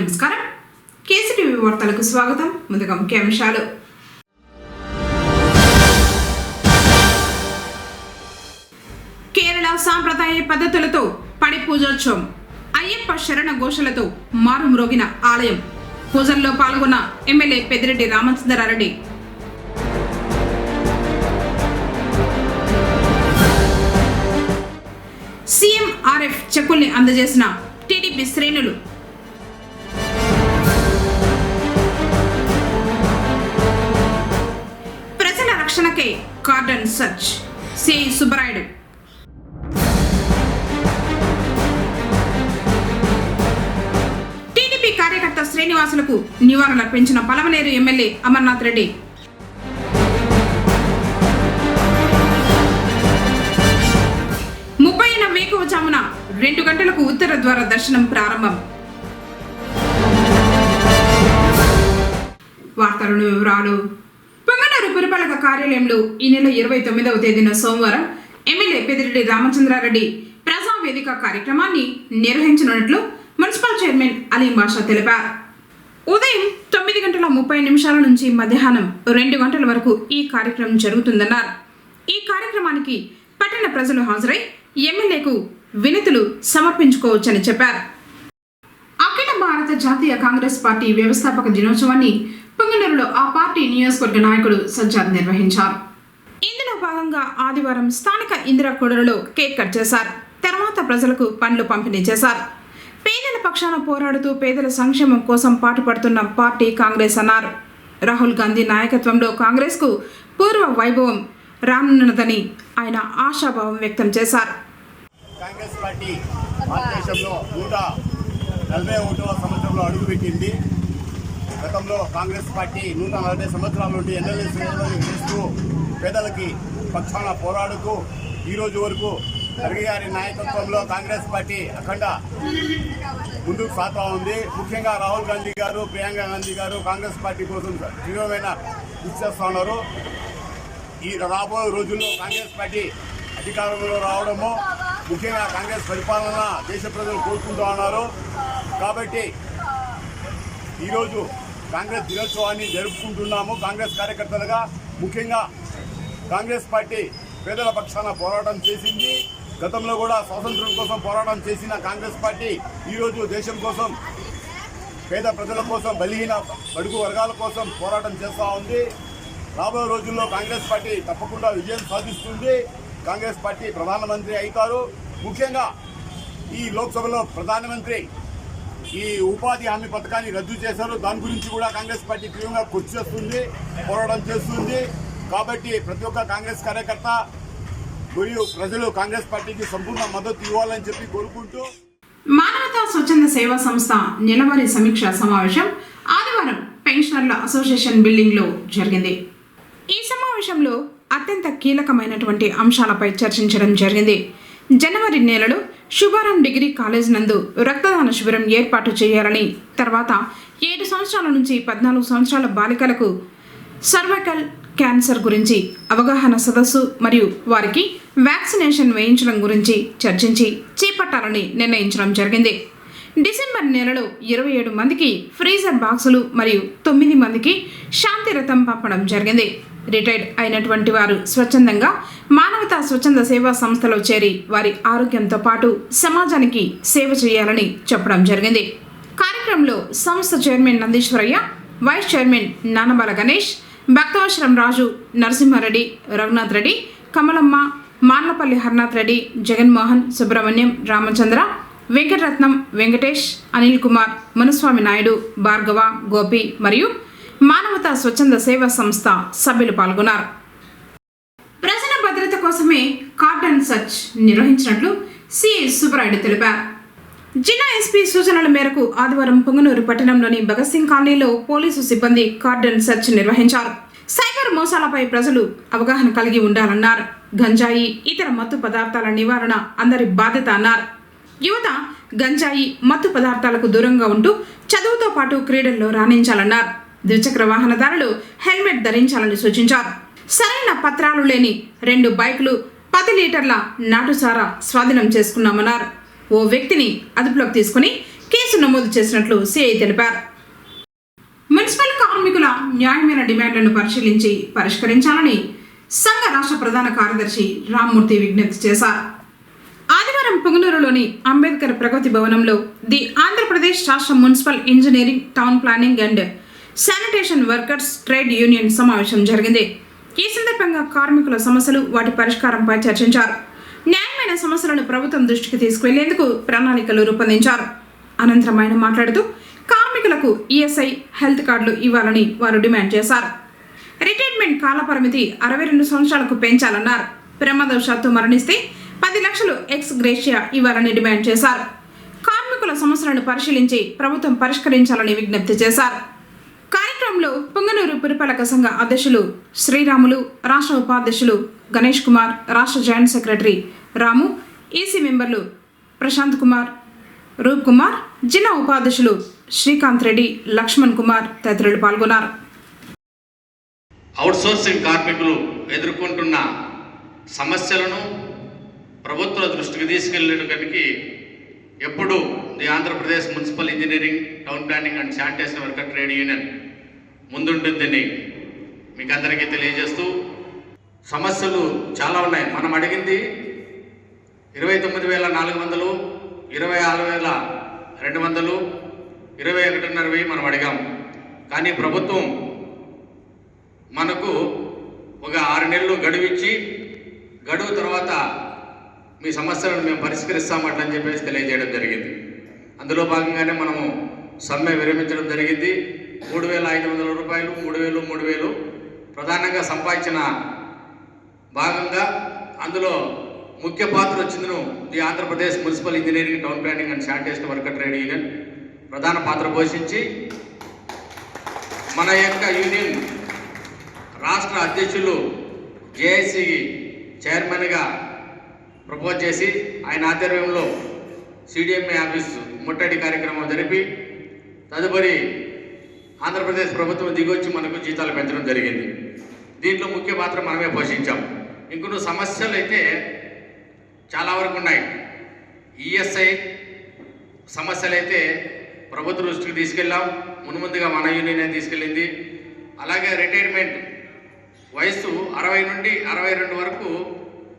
నమస్కారం. కేసీటీవీ వార్తలకు స్వాగతం. ముందుగా ముఖ్యాంశాలు. కేరళ సాంప్రదాయ పద్ధతులతో పడి పూజోత్సవం, అయ్యప్ప శరణ ఘోషలతో మారుమ్రోగిన ఆలయం. పూజల్లో పాల్గొన్న ఎమ్మెల్యే పెద్దిరెడ్డి రామచంద్రారెడ్డి. సీఎంఆర్ఎఫ్ చెక్కుల్ని అందజేసిన టీడీపీ శ్రేణులు. ప్రజల రక్షణకే cordon search, CI Subbarayudu. TDP కార్యకర్త శ్రీనివాసులకు నివారణలర్పించిన పలమనేరు ఎమ్మెల్యే అమర్నాథ్ రెడ్డి. వేకువజామున 2 గంటలకు ఉత్తర ద్వార దర్శనం ప్రారంభం. వార్తలను వివరాలు. పొంగనూరు పురపాలక కార్యాలయంలో ఈ నెల 29వ తేదీన సోమవారం ఎమ్మెల్యే పెద్దిరెడ్డి రామచంద్రారెడ్డి ప్రజావేదిక కార్యక్రమాన్ని నిర్వహించనున్నట్లు మున్సిపల్ చైర్మన్ అలీం బాషా తెలిపారు. ఉదయం 9:30 నుంచి మధ్యాహ్నం 2 గంటల వరకు ఈ కార్యక్రమం జరుగుతుందన్నారు. ఈ కార్యక్రమానికి పట్టణ ప్రజలు హాజరై ఎమ్మెల్యేకు వినతులు సమర్పించుకోవచ్చని చెప్పారు. అఖిల భారత జాతీయ కాంగ్రెస్ పార్టీ వ్యవస్థాపక దినోత్సవాన్ని పొంగనూరులో ఆ పార్టీ నియోజకవర్గ నాయకుడు సజ్జాద్ నిర్వహించారు. ఇందులో భాగంగా ఆదివారం స్థానిక ఇందిరా కూడలిలో కేక్ కట్ చేశారు. తర్వాత ప్రజలకు పండ్లు పంపిణీ చేశారు. పేదల పక్షాన పోరాడుతూ పేదల సంక్షేమం కోసం పాటుపడుతున్న పార్టీ కాంగ్రెస్ అన్నారు. రాహుల్ గాంధీ నాయకత్వంలో కాంగ్రెస్కు పూర్వ వైభవం రానున్నదని ఆయన ఆశాభావం వ్యక్తం చేశారు. కాంగ్రెస్ పార్టీ భారతదేశంలో 141వ సంవత్సరంలో అడుగుపెట్టింది. గతంలో కాంగ్రెస్ పార్టీ 140 సంవత్సరాల నుండి ఎన్ఎల్ఏ సేవలు చేస్తూ పేదలకి పక్షాన పోరాడుతూ ఈరోజు వరకు ఖర్గే గారి నాయకత్వంలో కాంగ్రెస్ పార్టీ అఖండ ముందుకు సాగుతూ ఉంది. ముఖ్యంగా రాహుల్ గాంధీ గారు, ప్రియాంక గాంధీ గారు కాంగ్రెస్ పార్టీ కోసం తీవ్రమైన కృషి చేస్తూ ఉన్నారు. ఈ రాబోయే రోజుల్లో కాంగ్రెస్ పార్టీ అధికారంలో రావడము, ముఖ్యంగా కాంగ్రెస్ పరిపాలన దేశ ప్రజలు కోరుకుంటూ ఉన్నారు. కాబట్టి ఈరోజు కాంగ్రెస్ దినోత్సవాన్ని జరుపుకుంటున్నాము. కాంగ్రెస్ కార్యకర్తలుగా ముఖ్యంగా కాంగ్రెస్ పార్టీ పేదల పక్షాన పోరాటం చేసింది. గతంలో కూడా స్వాతంత్రం కోసం పోరాటం చేసిన కాంగ్రెస్ పార్టీ ఈరోజు దేశం కోసం, పేద ప్రజల కోసం, బలహీన బడుగు వర్గాల కోసం పోరాటం చేస్తూ ఉంది. రాబోయే రోజుల్లో కాంగ్రెస్ పార్టీ తప్పకుండా విజయం సాధిస్తుంది. కాంగ్రెస్ పార్టీ ప్రధానమంత్రి అవుతారు. ముఖ్యంగా ఈ లోక్సభలో ప్రధానమంత్రి ఈ ఉపాధి హామీ పథకాన్ని రద్దు చేశారు. దాని గురించి కూడా కాంగ్రెస్ పార్టీ తీవ్రంగా కృషి చేస్తుంది, పోరాటం చేస్తుంది. కాబట్టి ప్రతి ఒక్క కాంగ్రెస్ కార్యకర్త మరియు ప్రజలు కాంగ్రెస్ పార్టీకి సంపూర్ణ మద్దతు ఇవ్వాలని చెప్పి కోరుకుంటూ మానవతా స్వచ్ఛంద సేవా సంస్థ నెలవారీ సమీక్ష సమావేశం ఆదివారం పెన్షనర్ల అసోసియేషన్ బిల్డింగ్లో జరిగింది. ఈ సమావేశంలో అత్యంత కీలకమైనటువంటి అంశాలపై చర్చించడం జరిగింది. జనవరి నెలలో శుభారం డిగ్రీ కాలేజ్ నందు రక్తదాన శిబిరం ఏర్పాటు చేయాలని, తర్వాత 7 సంవత్సరాల నుంచి 14 సంవత్సరాల బాలికలకు సర్వైకల్ క్యాన్సర్ గురించి అవగాహన సదస్సు మరియు వారికి వ్యాక్సినేషన్ వేయించడం గురించి చర్చించి చేపట్టాలని నిర్ణయించడం జరిగింది. డిసెంబర్ నెలలో 27 మందికి ఫ్రీజర్ బాక్సులు మరియు 9 మందికి శాంతి రథం పంపడం జరిగింది. రిటైర్డ్ అయినటువంటి వారు స్వచ్ఛందంగా మానవతా స్వచ్ఛంద సేవా సంస్థలో చేరి వారి ఆరోగ్యంతో పాటు సమాజానికి సేవ చేయాలని చెప్పడం జరిగింది. కార్యక్రమంలో సంస్థ chairman Nandeeshwaraiah, vice chairman Nanabala Ganesh, Bhaktavasram Raju, Narasimhareddy, Raghunath Reddy, Kamalamma, Marlapalli Harnath Reddy, Jaganmohan, Subrahmanyam, Ramachandra, Venkataratnam, Venkatesh, Anil Kumar, Munuswamy Naidu, Bhargava, Gopi మరియు మానవతా స్వచ్ఛంద సేవా సంస్థ సభ్యులు పాల్గొన్నారు. ప్రజల భద్రత కోసమే కార్డన్ సర్చ్ నిర్వహించినట్లు సిఐ సుబ్బరాయుడు తెలిపారు. జిల్లా ఎస్పీ సూచనల మేరకు ఆదివారం పొంగనూరు పట్టణంలోని భగత్ సింగ్ కాలనీలో పోలీసు సిబ్బంది కార్డన్ సర్చ్ నిర్వహించారు. సైబర్ మోసాలపై ప్రజలు అవగాహన కలిగి ఉండాలన్నారు. గంజాయి, ఇతర మత్తు పదార్థాల నివారణ అందరి బాధ్యత అన్నారు. యువత గంజాయి, మత్తు పదార్థాలకు దూరంగా ఉంటూ చదువుతో పాటు క్రీడల్లో రాణించాలన్నారు. ద్విచక్ర వాహనదారులు హెల్మెట్ ధరించాలని సూచించారు. సరైన పత్రాలు లేని 2 బైకులు, 10 లీటర్ల నాటుసారా స్వాధీనం చేసుకున్నామన్నారు. ఓ వ్యక్తిని అదుపులోకి తీసుకుని కేసు నమోదు చేసినట్లు సిఐ తెలిపారు. మున్సిపల్ కార్మికుల న్యాయమైన డిమాండ్లను పరిశీలించి పరిష్కరించాలని సంఘ రాష్ట్ర ప్రధాన కార్యదర్శి రామ్మూర్తి విజ్ఞప్తి చేశారు. ఆదివారం పుంగనూరులోని అంబేద్కర్ ప్రగతి భవనంలో ది ఆంధ్రప్రదేశ్ రాష్ట్ర municipal engineering, town planning and sanitation workers trade union సమావేశం జరిగింది. ఈ సందర్భంగా కార్మికుల సమస్యలు, వాటి పరిష్కారంపై చర్చించారు. న్యాయమైన సమస్యలను ప్రభుత్వం దృష్టికి తీసుకువెళ్లేందుకు ప్రణాళికలు రూపొందించారు. అనంతరం ఆయన మాట్లాడుతూ కార్మికులకు ఈఎస్ఐ, హెల్త్ కార్డులు ఇవ్వాలని వారు డిమాండ్ చేశారు. రిటైర్మెంట్ కాలపరిమితి 62 సంవత్సరాలకు పెంచాలన్నారు. ప్రమాదవశాత్తు మరణిస్తే 10 లక్షలు ఎక్స్ గ్రేషియా ఇవ్వాలని డిమాండ్ చేశారు. కార్మికుల సమస్యలను పరిశీలించి ప్రభుత్వం పరిష్కరించాలని విజ్ఞప్తి చేశారు. కార్యక్రమంలో పుంగనూరు పురపాలక సంఘ అధ్యక్షులు శ్రీరాములు, రాష్ట్ర ఉపాధ్యక్షులు గణేష్ కుమార్, రాష్ట్ర జాయింట్ సెక్రటరీ రాము, ఈసీ మెంబర్లు ప్రశాంత్ కుమార్, రూప్ కుమార్, జిల్లా ఉపాధ్యక్షులు శ్రీకాంత్ రెడ్డి, లక్ష్మణ్ కుమార్ తదితరులు పాల్గొన్నారు. అవుట్సోర్సింగ్ కార్మికులు ఎదుర్కొంటున్న సమస్యలను ప్రభుత్వ దృష్టికి తీసుకెళ్ళడానికి ఎప్పుడు the Andhra Pradesh municipal engineering, town planning and sanitation worker trade union ముందుంటుందని మీకు అందరికీ తెలియజేస్తూ, సమస్యలు చాలా ఉన్నాయి. మనం అడిగింది 29,400, 26,200, 21,500 మనం అడిగాం. కానీ ప్రభుత్వం మనకు ఒక 6 నెలలు గడువిచ్చి, గడువు తర్వాత మీ సమస్యలను మేము పరిష్కరిస్తామని చెప్పేసి తెలియజేయడం జరిగింది. అందులో భాగంగానే మనము సమ్మె విరమించడం జరిగింది. 3,500 రూపాయలు, 3,000, 3,000 ప్రధానంగా సంపాదించిన భాగంగా అందులో ముఖ్య పాత్ర వచ్చిందను the Andhra Pradesh municipal engineering, town planning and sanitation worker trade union ప్రధాన పాత్ర పోషించి మన యొక్క యూనియన్ రాష్ట్ర అధ్యక్షులు జేఏసీ చైర్మన్గా ప్రపోజ్ చేసి ఆయన ఆధ్వర్యంలో సిడిఎంఏ ఆఫీస్ ముట్టడి కార్యక్రమం జరిపి తదుపరి ఆంధ్రప్రదేశ్ ప్రభుత్వం దిగొచ్చి మనకు జీతాలు పెంచడం జరిగింది. దీంట్లో ముఖ్య పాత్ర మనమే పోషించాం. ఇంకొన్ని సమస్యలు అయితే చాలా వరకు ఉన్నాయి. ఈఎస్ఐ సమస్యలు అయితే ప్రభుత్వ దృష్టికి తీసుకెళ్ళాం. మున్ముందుగా మన యూనియనే తీసుకెళ్ళింది. అలాగే రిటైర్మెంట్ వయసు 60 నుండి 62 వరకు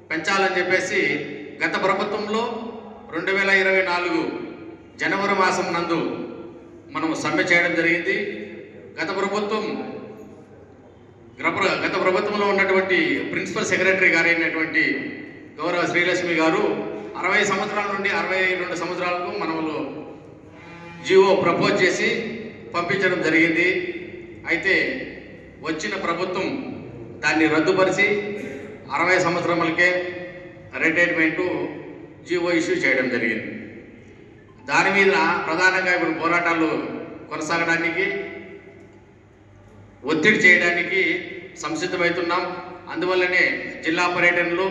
పెంచాలని చెప్పేసి గత ప్రభుత్వంలో 2024 జనవరి మాసం నందు మనం సమ్మె చేయడం జరిగింది. గత ప్రభుత్వంలో ఉన్నటువంటి ప్రిన్సిపల్ సెక్రటరీ గారు అయినటువంటి గౌరవ శ్రీలక్ష్మి గారు 60 సంవత్సరాల నుండి 62 సంవత్సరాలకు మనలో జీవో ప్రపోజ్ చేసి పంపించడం జరిగింది. అయితే వచ్చిన ప్రభుత్వం దాన్ని రద్దుపరిచి 60 సంవత్సరాలకే రిటైర్మెంటు జీవో ఇష్యూ చేయడం జరిగింది. దాని మీద ప్రధానంగా ఇప్పుడు పోరాటాలు కొనసాగడానికి, ఒత్తిడి చేయడానికి సంసిద్ధమవుతున్నాం. అందువల్లనే జిల్లా పర్యటనలు,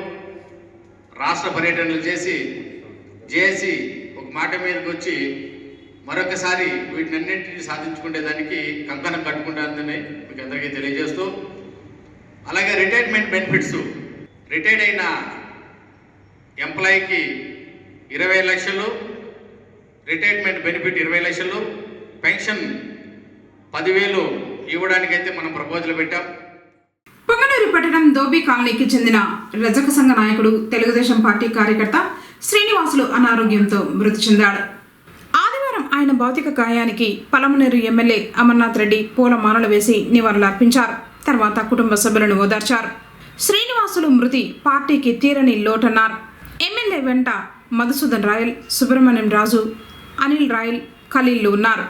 రాష్ట్ర పర్యటనలు చేసి జేఏసీ ఒక మాట మీదకి వచ్చి మరొకసారి వీటినన్నింటినీ సాధించుకునేదానికి కంకణం కట్టుకుంటుందని మీకు అందరికీ తెలియజేస్తూ, అలాగే రిటైర్మెంట్ బెనిఫిట్స్, రిటైర్డ్ అయిన ఎంప్లాయీకి 20 లక్షలు, రిటైర్మెంట్ బెనిఫిట్ 20 లక్షలు, పెన్షన్ 10,000 ఇవ్వడానికైతే మనం ప్రపోజల్ పెట్టాం. పుంగనూరు పట్టణం దోబీ కాలనీకి చెందిన రజక సంఘ నాయకుడు, తెలుగుదేశం పార్టీ కార్యకర్త శ్రీనివాసులు అనారోగ్యంతో మృతి చెందాడు. ఆదివారం ఆయన భౌతిక గాయానికి పలమనేరు ఎమ్మెల్యే అమర్నాథ్ రెడ్డి పూలమాలలు వేసి నివాళులర్పించారు. తర్వాత కుటుంబ సభ్యులను ఓదార్చారు. శ్రీనివాసులు మృతి పార్టీకి తీరని లోటన్నారు. ఎమ్మెల్యే వెంట మధుసూదన్ రాయల్, సుబ్రహ్మణ్యం రాజు, అనిల్ రాయల్, ఖలీల్లు ఉన్నారు.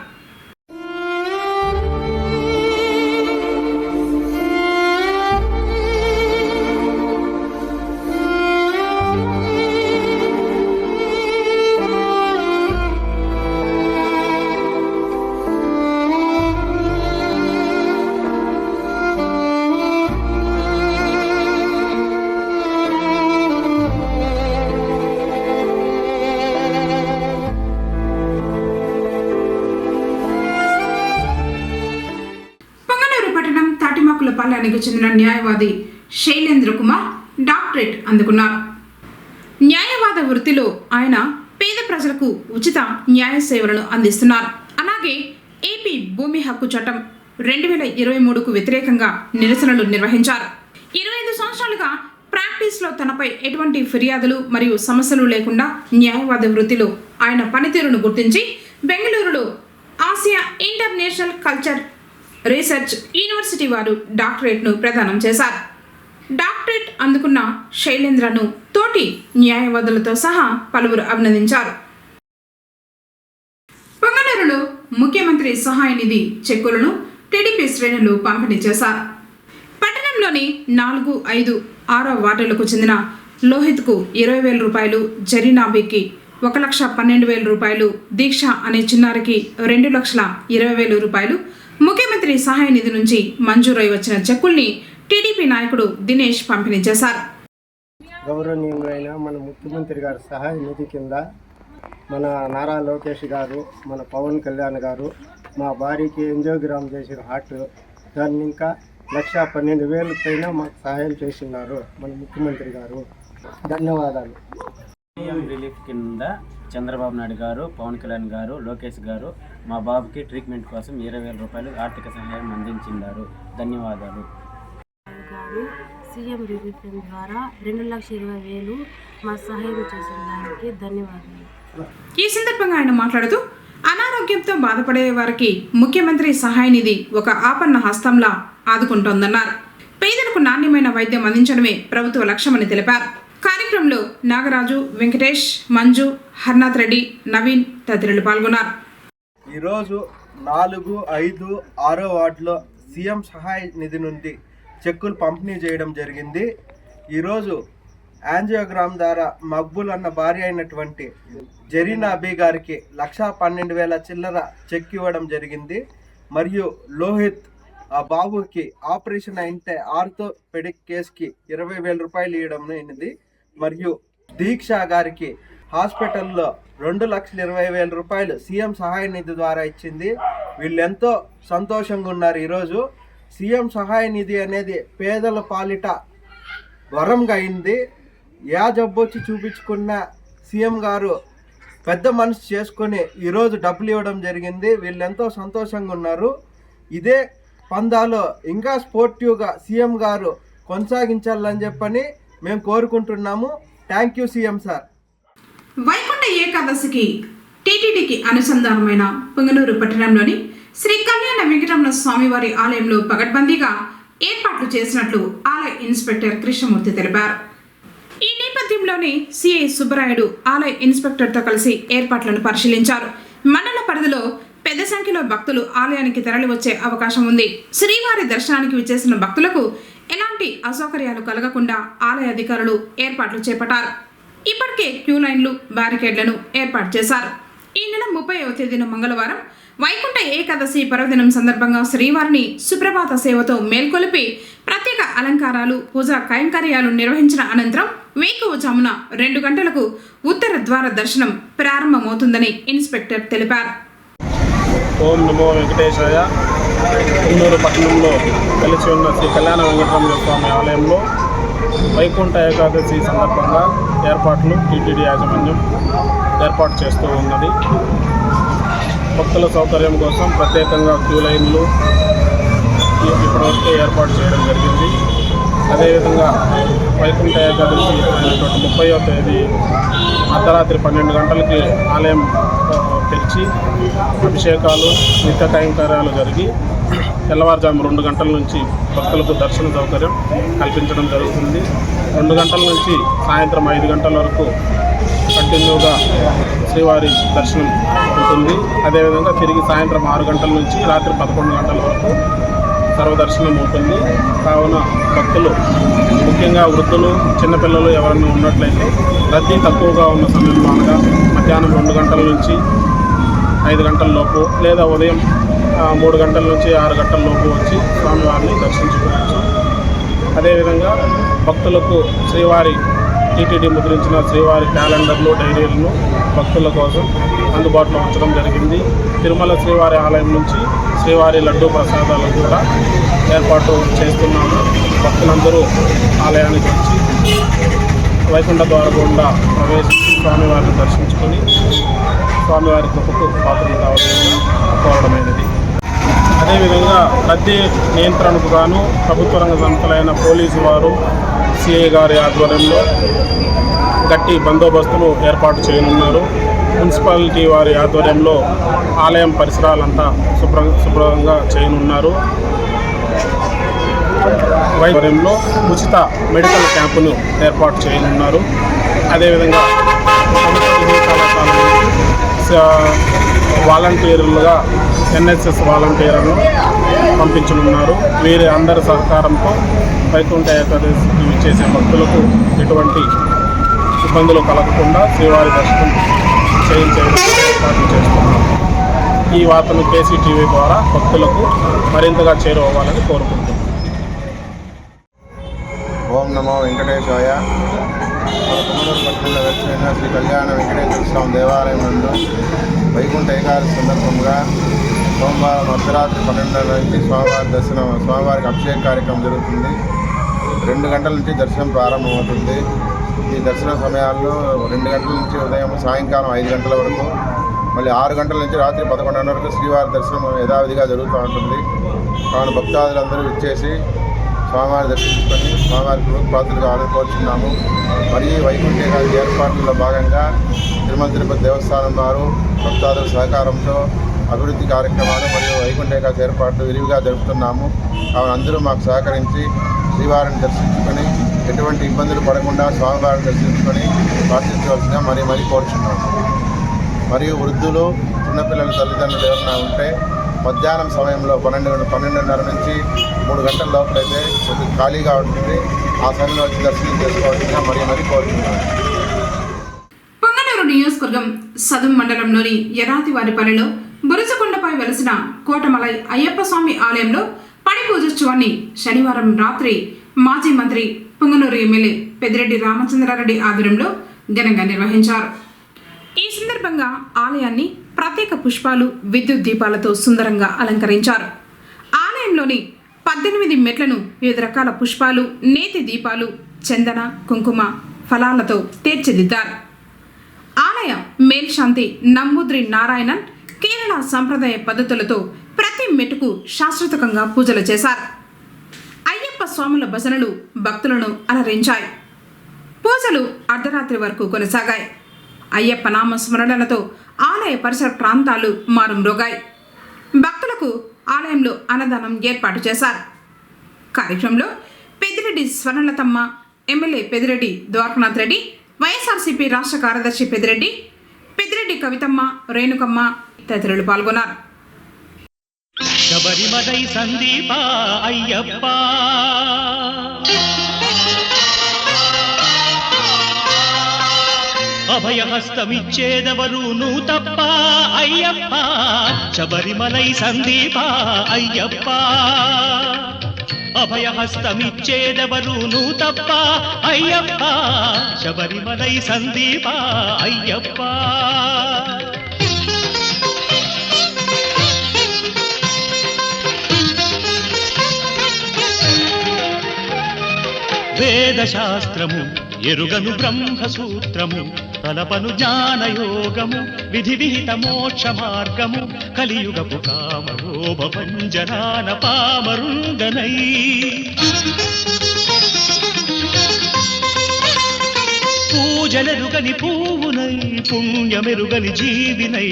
పాలనకు చెందిన న్యాయవాది శైలేంద్ర కుమార్ డాక్టరేట్ అందుకున్నారు. న్యాయవాద వృత్తిలో ఆయన పేద ప్రజలకు ఉచిత న్యాయ సేవలను అందిస్తున్నారు. అలాగే ఏపీ భూమి హక్కు చట్టం 2023కు వ్యతిరేకంగా నిరసనలు నిర్వహించారు. 25 సంవత్సరాలుగా ప్రాక్టీస్లో తనపై ఎటువంటి ఫిర్యాదులు మరియు సమస్యలు లేకుండా న్యాయవాద వృత్తిలో ఆయన పనితీరును గుర్తించి బెంగళూరులో Asia international culture research university వారు డాక్టరేట్ను ప్రదానం చేశారు. డాక్టరేట్ అందుకున్న శైలేంద్రను తోటి న్యాయవాదులతో సహా పలువురు అభినందించారు. పొంగనూరులో ముఖ్యమంత్రి సహాయ నిధి చెక్కులను టీడీపీ శ్రేణులు పంపిణీ చేశారు. పట్టణంలోని 4, 5, 6 వార్డులకు చెందిన లోహిత్కు 20,000 రూపాయలు, జరీనాబీకి 1,12,000 రూపాయలు, దీక్ష అనే చిన్నారికి 2,20,000 రూపాయలు ముఖ్యమంత్రి సహాయ నిధి నుంచి మంజూరై వచ్చిన చెక్కుల్ని టీడీపీ నాయకుడు దినేష్ పంపిణీ చేశారు. గౌరవనీయులైన మన ముఖ్యమంత్రి గారి సహాయ నిధి కింద మన నారా లోకేష్ గారు, మన పవన్ కళ్యాణ్ గారు మా భార్యకి ఎంజోగ్రామ్ చేసిన హార్ట్ దాన్ని ఇంకా 1,12,000 పైన మాకు సహాయం చేస్తున్నారు మన ముఖ్యమంత్రి గారు. ధన్యవాదాలు. సీఎం రిలీఫ్ కింద చంద్రబాబు నాయుడు గారు, పవన్ కళ్యాణ్ గారు, లోకేష్ గారు మా బాబుకి ట్రీట్మెంట్ కోసం 20,000 రూపాయలు ఆర్థిక సహాయం అందించినారు. ధన్యవాదాలు. గారు సీఎం రిలీఫ్ ద్వారా 2,20,000 మా సహాయం చేసిన దానికి ధన్యవాదాలు. ఈ సందర్భంగా ఆయన మాట్లాడుతూ అనారోగ్యంతో బాధపడే వారికి ముఖ్యమంత్రి సహాయ నిధి ఒక ఆపన్న హస్తంలా ఆదుకుంటోందన్నారు. పేదలకు నాణ్యమైన వైద్యం అందించడమే ప్రభుత్వ లక్ష్యమని తెలిపారు. కార్యక్రమంలో నాగరాజు, వెంకటేష్, మంజు, హర్నాథ్ రెడ్డి, నవీన్ తదితరులు పాల్గొన్నారు. ఈరోజు 4, 5, 6 వార్డులో సీఎం సహాయ నిధి నుండి చెక్కులు పంపిణీ చేయడం జరిగింది. ఈరోజు యాంజియోగ్రామ్ ద్వారా మక్బుల్ అన్న భార్య అయినటువంటి జరీనాబీ గారికి 1,12,000 చిల్లర చెక్ ఇవ్వడం జరిగింది. మరియు లోహిత్ ఆ బాబుకి ఆపరేషన్ అయితే ఆర్థోపెడిక్ కేసుకి 20,000 రూపాయలు ఇవ్వడం అయినది. మరియు దీక్ష గారికి హాస్పిటల్లో 2,20,000 రూపాయలు సీఎం సహాయ నిధి ద్వారా ఇచ్చింది. వీళ్ళు ఎంతో సంతోషంగా ఉన్నారు. ఈరోజు సీఎం సహాయ నిధి అనేది పేదల పాలిట వరంగా అయింది. యా జబ్బొచ్చి చూపించుకున్న సీఎం గారు పెద్ద మనసు చేసుకొని ఈరోజు డబ్బులు ఇవ్వడం జరిగింది. వీళ్ళు ఎంతో సంతోషంగా ఉన్నారు. ఇదే పందాలో ఇంకా స్పోర్టివ్గా సీఎం గారు కొనసాగించాలని చెప్పని మేము కోరుకుంటున్నాము. Thank you CM sir. Vaikuntha ఏకాదశికి టీటీడీకి అనుసంధానమైన పొంగనూరు పట్టణంలోని శ్రీ కళ్యాణ వెంకటరమణ స్వామివారి ఆలయంలో పగడ్బందీగా ఏర్పాట్లు చేసినట్లు ఆలయ ఇన్స్పెక్టర్ కృష్ణమూర్తి తెలిపారు. ఈ నేపథ్యంలోనే సిఐ సుబ్బరాయుడు ఆలయ ఇన్స్పెక్టర్తో కలిసి ఏర్పాట్లను పరిశీలించారు. మండల పరిధిలో పెద్ద సంఖ్యలో భక్తులు ఆలయానికి తరలివచ్చే అవకాశం ఉంది. శ్రీవారి దర్శనానికి విచ్చేసిన భక్తులకు ఎలాంటి అసౌకర్యాలు కలగకుండా ఆలయ అధికారులు ఏర్పాట్లు చేపట్టారు. ఇప్పటికే క్యూ లైన్లు, బ్యారికేడ్లను ఏర్పాటు చేశారు. ఈ నెల 30వ తేదీన మంగళవారం వైకుంఠ ఏకాదశి పర్వదినం సందర్భంగా శ్రీవారిని సుప్రభాత సేవతో మేల్కొలిపి ప్రత్యేక అలంకారాలు, పూజా కైంకర్యాలు నిర్వహించిన అనంతరం వేకువజామున 2 గంటలకు ఉత్తర ద్వార దర్శనం ప్రారంభమవుతుందని ఇన్స్పెక్టర్ తెలిపారు. ఓం నమో వెంకటేశాయ. పొంగనూరు పట్టణంలో కలిసి ఉన్న శ్రీ కళ్యాణ వెంకటరమణ స్వామి ఆలయంలో వైకుంఠ ఏకాదశి సందర్భంగా ఏర్పాట్లు టీటీడీ యాజమాన్యం ఏర్పాటు చేస్తూ ఉన్నది. భక్తుల సౌకర్యం కోసం ప్రత్యేకంగా క్యూ లైన్లు ఇప్పటివరకు ఏర్పాటు చేయడం జరిగింది. అదేవిధంగా వైకుంఠ ఏకాదశి అయినటువంటి 30వ తేదీ అర్ధరాత్రి 12 గంటలకి ఆలయం తెరిచి అభిషేకాలు, నిత్య కైంకర్యాలు జరిగి తెల్లవారుజాము 2 గంటల నుంచి భక్తులకు దర్శన సౌకర్యం కల్పించడం జరుగుతుంది. 2 గంటల నుంచి సాయంత్రం 5 గంటల వరకు కంటిన్యూగా శ్రీవారి దర్శనం ఉంటుంది. అదేవిధంగా తిరిగి సాయంత్రం 6 గంటల నుంచి రాత్రి 11 గంటల వరకు సర్వదర్శనం ఉంటుంది. కావున భక్తులు, ముఖ్యంగా వృద్ధులు, చిన్నపిల్లలు ఎవరైనా ఉన్నట్లయితే రద్దీ తక్కువగా ఉన్న సమయంలో అనగా మధ్యాహ్నం 2 గంటల నుంచి 5 గంటల లోపు లేదా ఉదయం 3 గంటల నుంచి 6 గంటల లోపు వచ్చి స్వామివారిని దర్శించుకోవచ్చు. అదేవిధంగా భక్తులకు శ్రీవారి టీటీడీ ముద్రించిన శ్రీవారి క్యాలెండర్లు, డైరీలను భక్తుల కోసం అందుబాటులో ఉంచడం జరిగింది. తిరుమల శ్రీవారి ఆలయం నుంచి శ్రీవారి లడ్డూ ప్రసాదాలను కూడా ఏర్పాటు చేస్తున్నాము. భక్తులందరూ ఆలయానికి వచ్చి వైకుంఠ ద్వార గుండా ప్రవేశించి స్వామివారిని దర్శించుకొని స్వామివారి కృపకు పాత్రలు కావాలని కోరడమైనది. అదేవిధంగా రద్దీ నియంత్రణకు గాను ప్రభుత్వ రంగ సంస్థలైన పోలీసు వారు సిఐ గారి ఆధ్వర్యంలో గట్టి బందోబస్తును ఏర్పాటు చేయనున్నారు. మున్సిపాలిటీ వారి ఆధ్వర్యంలో ఆలయం పరిసరాలంతా శుభ్రంగా చేయనున్నారు. ఆధ్వర్యంలో ఉచిత మెడికల్ క్యాంపును ఏర్పాటు చేయనున్నారు. అదేవిధంగా వాలంటీర్లుగా ఎన్ఎస్ఎస్ వాలంటీర్లను పంపించనున్నారు. వీరి అందరి సహకారంతో వైకుంఠ ఏకాదశికి చేసే భక్తులకు ఎటువంటి ఇబ్బందులు కలగకుండా శ్రీవారి దర్శనం చేయించేందుకు ఏర్పాట్లు చేస్తున్నారు. ఈ వార్తను కేసీటీవీ ద్వారా భక్తులకు మరింతగా చేరువవ్వాలని కోరుకుంటున్నాను. ఓం నమో వెంకటేశాయ. కొమ్మూరు పట్టణంలో వెలిసిన శ్రీ కళ్యాణ వెంకటేశ్వర స్వామి దేవాలయం నందు వైకుంఠ ఏకాదశి సందర్భంగా సోమవారం అర్ధరాత్రి 12 నుంచి స్వామివారికి అభిషేక కార్యక్రమం జరుగుతుంది. 2 గంటల నుంచి దర్శనం ప్రారంభమవుతుంది. ఈ దర్శన సమయాల్లో 2 గంటల నుంచి ఉదయం సాయంకాలం 5 గంటల వరకు, మళ్ళీ 6 గంటల నుంచి రాత్రి 11 వరకు శ్రీవారి దర్శనం యథావిధిగా జరుగుతూ ఉంటుంది. కావున భక్తాదులందరూ ఇచ్చేసి స్వామివారి దర్శించుకొని స్వామివారి పాత్రలు కావాలని కోరుచున్నాము. మరియు వైకుంఠ ఏకాదశి ఏర్పాట్లలో భాగంగా తిరుమల తిరుపతి దేవస్థానం వారు భక్తాదుల సహకారంతో అభివృద్ధి కార్యక్రమాలు మరియు వైకుంఠ ఏకాదశి ఏర్పాట్లు విరివిగా జరుపుతున్నాము. కావున అందరూ మాకు సహకరించి శ్రీవారిని దర్శించుకొని ఎటువంటి ఇబ్బందులు పడకుండా స్వామివారిని దర్శించుకొని ప్రార్థించవలసిగా మరీ కోరుచున్నాము. మరియు వృద్ధులు, చిన్నపిల్లల తల్లిదండ్రులు ఎవరైనా ఉంటే మధ్యాహ్నం సమయంలో 12:30 నుంచి 3 గంటల లోపలైతే కొద్దిగా ఖాళీగా ఉంటుంది. ఆ సమయంలో వచ్చి దర్శనం చేసుకోవాల్సిందిగా మరీ కోరుతున్నాను. పొంగనూరు నియోజకవర్గం సదుం మండలంలోని యరాతివారిపల్లిలో బురుజకొండపై వెలసిన కోటమలై అయ్యప్ప స్వామి ఆలయంలో పడి పూజోత్సవాన్ని శనివారం రాత్రి మాజీ మంత్రి పొంగనూరు ఎమ్మెల్యే పెద్దిరెడ్డి రామచంద్రారెడ్డి ఆధ్వర్యంలో ఘనంగా నిర్వహించారు. ఈ సందర్భంగా ఆలయాన్ని ప్రత్యేక పుష్పాలు, విద్యుత్ దీపాలతో సుందరంగా అలంకరించారు. ఆలయంలోని 18 మెట్లను వివిధ రకాల పుష్పాలు, నేతి దీపాలు, చందన, కుంకుమ, ఫలాలతో తీర్చిదిద్దారు. ఆలయ మేల్శాంతి నంబూద్రి నారాయణన్ కేరళ సంప్రదాయ పద్ధతులతో ప్రతి మెట్టుకు శాశ్వతకంగా పూజలు చేశారు. అయ్యప్ప స్వాముల భజనలు భక్తులను అలరించాయి. పూజలు అర్ధరాత్రి వరకు కొనసాగాయి. అయ్యప్ప నామ స్మరణలతో ఆలయ పరిసర ప్రాంతాలు మారుమ్రోగాయి. భక్తులకు ఆలయంలో అన్నదానం ఏర్పాటు చేశారు. కార్యక్రమంలో పెద్దిరెడ్డి స్వర్ణలతమ్మ, ఎమ్మెల్యే పెద్దిరెడ్డి ద్వారకనాథ్ రెడ్డి, వైఎస్ఆర్సీపీ రాష్ట్ర కార్యదర్శి పెద్దిరెడ్డి కవితమ్మ, రేణుకమ్మ తదితరులు పాల్గొన్నారు. శబరిమలై సందీప అయ్యప్ప అభయహస్తమిచ్చేదెవరు నువ్వు తప్ప అయ్యప్ప. శబరిమలై సందీప అయ్యప్ప అభయహస్తమిచ్చేదెవరు నువ్వు తప్ప అయ్యప్ప. శబరిమలై సందీప అయ్యప్ప. వేదశాస్త్రము ఎరుగను బ్రహ్మసూత్రము, తలపను జ్ఞానయోగము, విధి విహిత మోక్ష మార్గము, కలియుగపు కామరోభ పంజనాన పామరుండనై. పూజలెరుగని పూవునై, పుణ్యమెరుగని జీవినై,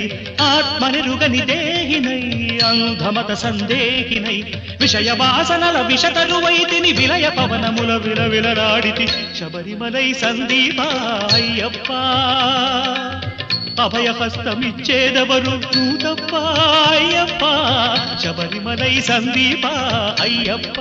ఆత్మనెరుగని దేహినై, అంధమత సందేహినై, విషయ వాసనల విషతరువైతిని, విలయ పవనముల విలవిలరాడితి. శబరిమలై సందీప అయ్యప్ప అభయహస్తమిచ్చేదెవరు నువ్వు తప్ప అయ్యప్ప. శబరిమలై సందీప అయ్యప్ప.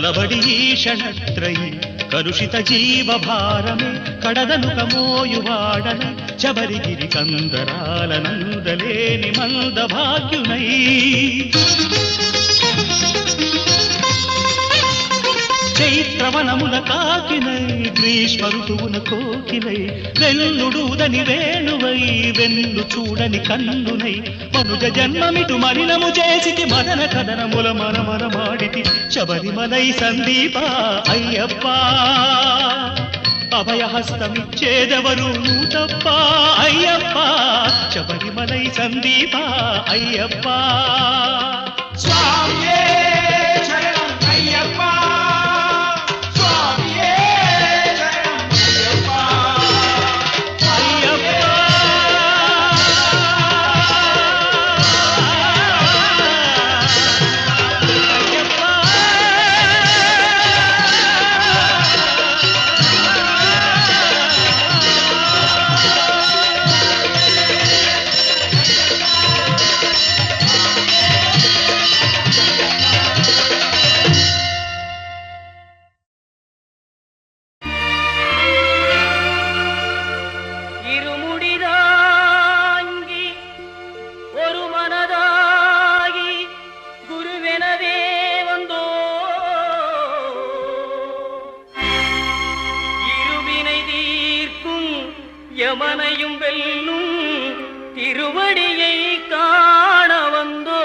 కలబడి ఈషణత్రయి కలుషిత జీవభారమే కడదనుక మోయువాడన శబరిగిరి కందరాల నందలేని మంద భాగ్యునై చైత్రవనముల కాకినై గ్రీష్మ ఋతువున కోకిలై వెల్లుడూదని వేణువై వెన్ను చూడని కన్నునై మనుజ జన్మమిటు మలినము చేసితి మదన కదనముల మనమనమాడితి శబరిమలై సందీప అయ్యప్ప అభయహస్తమిచ్చేదెవరు నువ్వు తప్ప అయ్యప్ప శబరిమలై సందీప అయ్యప్ప స్వామియే శరణం అయ్యప్ప யமனையும் வெல்லும் திருவடியை காண வந்தோ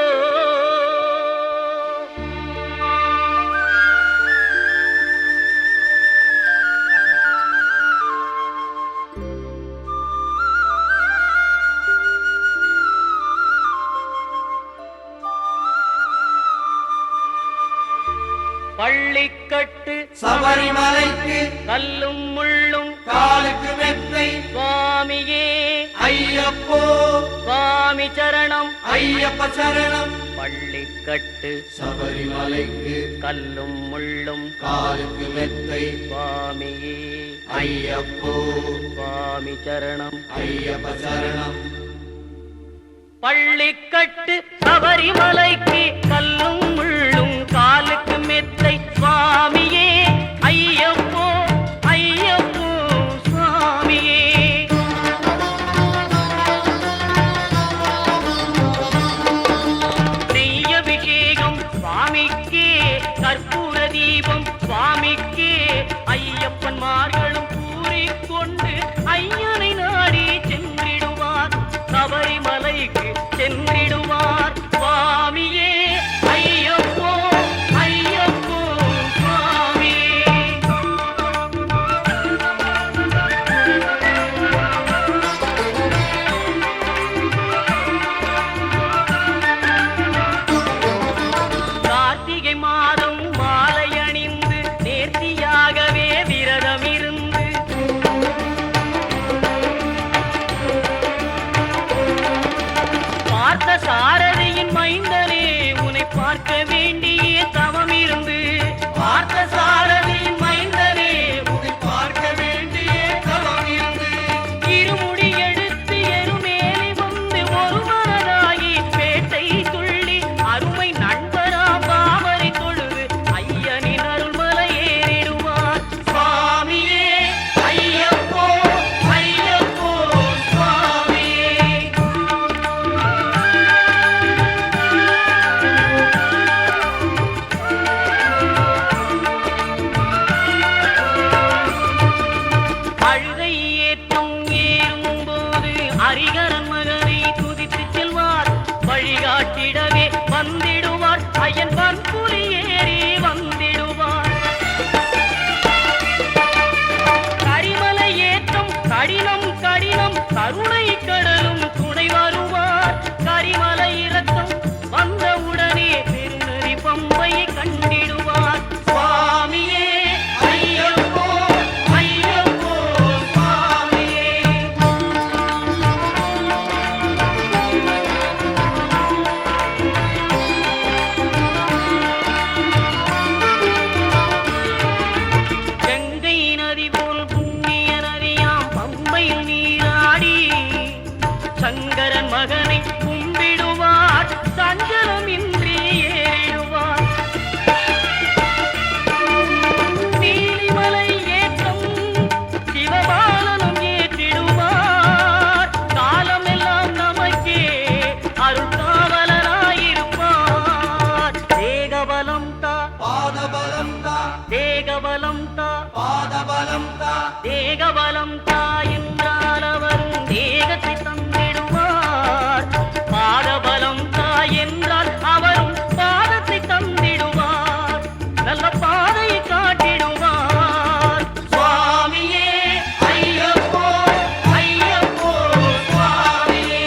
பள்ளிக்கட்டு சபரிமலைக்கு கல்லும் முள்ளும் காலுக்கு மெத்தை சுவாமியே ஐயப்போ சுவாமி சரணம் ஐயப்ப சரணம் பள்ளிக்கட்டு சபரிமலைக்கு கல்லும் முள்ளும் காலுக்கு மெத்தை சுவாமியே ஐயப்போ சுவாமி சரணம் ஐயப்ப சரணம் பள்ளிக்கட்டு சபரிமலைக்கு கல்லும் முள்ளும் காலுக்கு மெத்தை சுவாமியே ஐயப்போ ஐயப்போ சுவாமியே நெய்யபிஷேகம் சுவாமிக்கே கற்பூர தீபம் சுவாமிக்கே ஐயப்பன்மார்களும் கூறிக்கொண்டு ஐயனை நாடி சென்றிடுவார் சபரிமலைக்கு சென்றிடுவார் சுவாமியே ஐயப்போ ஐயப்போ சுவாமியே கார்த்திகை மாதம் மாலை அணிந்து நேர்த்தியாகவே விரதம் இருந்து பார்த்த சாரதியின் மைந்தனே உன்னை பார்க்க வேண்டிய தவம் இருந்து பார்த்த சாரதியின் மைந்தனே உன்னை பார்க்க வேண்டிய தவம் இருந்து இருமுடி எடுத்து எருமேலி வந்து ஒரு மனதாகி பேட்டை துள்ளி அருமை நண்பராம் பாவரை தொழுது ஐயனின் அருள்மலை ஏறிடுவார் சுவாமியே ஐயப்போ ஐயப்போ சுவாமியே அழுகை ஏற்றும் ஏறும்போது ஹரிகரன் மகனை துதித்து செல்வார் வழிகாட்டிடவே வந்திடுவார் ஐயன் பன்புலி ஏறி வந்திடுவார் கரிமலை ஏற்றம் கடினம் கடினம் கருணை கடலும் துணை வருவார் கரிமலை இறக்கம் வந்தவுடனே பெருநெறி பம்பையை கண்டிடுவார் சுவாமியே ஐயப்போ ஐயப்போ சுவாமியே கங்கை நதி போல் புண்ணிய நதியாம் பம்பையில் நீராடி தா பாதபலம் தா தேகபலம் தா என்றால் அவரும் தேகத்தை தந்திடுவார். பாதபலம் தா என்றால் அவரும் பாதத்தை தந்திடுவார். நல்ல பாதையை காட்டிடுவார். சுவாமியே ஐயப்போ ஐயப்போ சுவாமியே.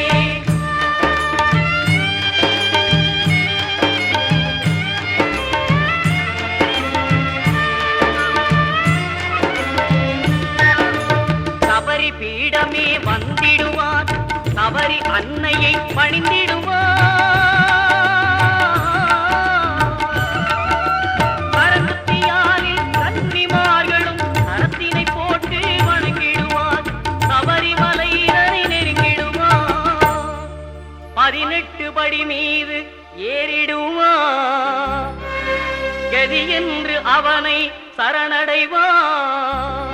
சபரி பீடமே வந்திடுவார். சபரி அன்னையை பணிந்திடுவார். கரத்தியாலில் கன்னிமார்களும் கரத்தினை போட்டு வணங்கிடுவார். சபரிமலையினரை நெருங்கிடுவார். 18 படி மீது ஏறிடுவார். கதி என்று அவனை சரணடைவார்.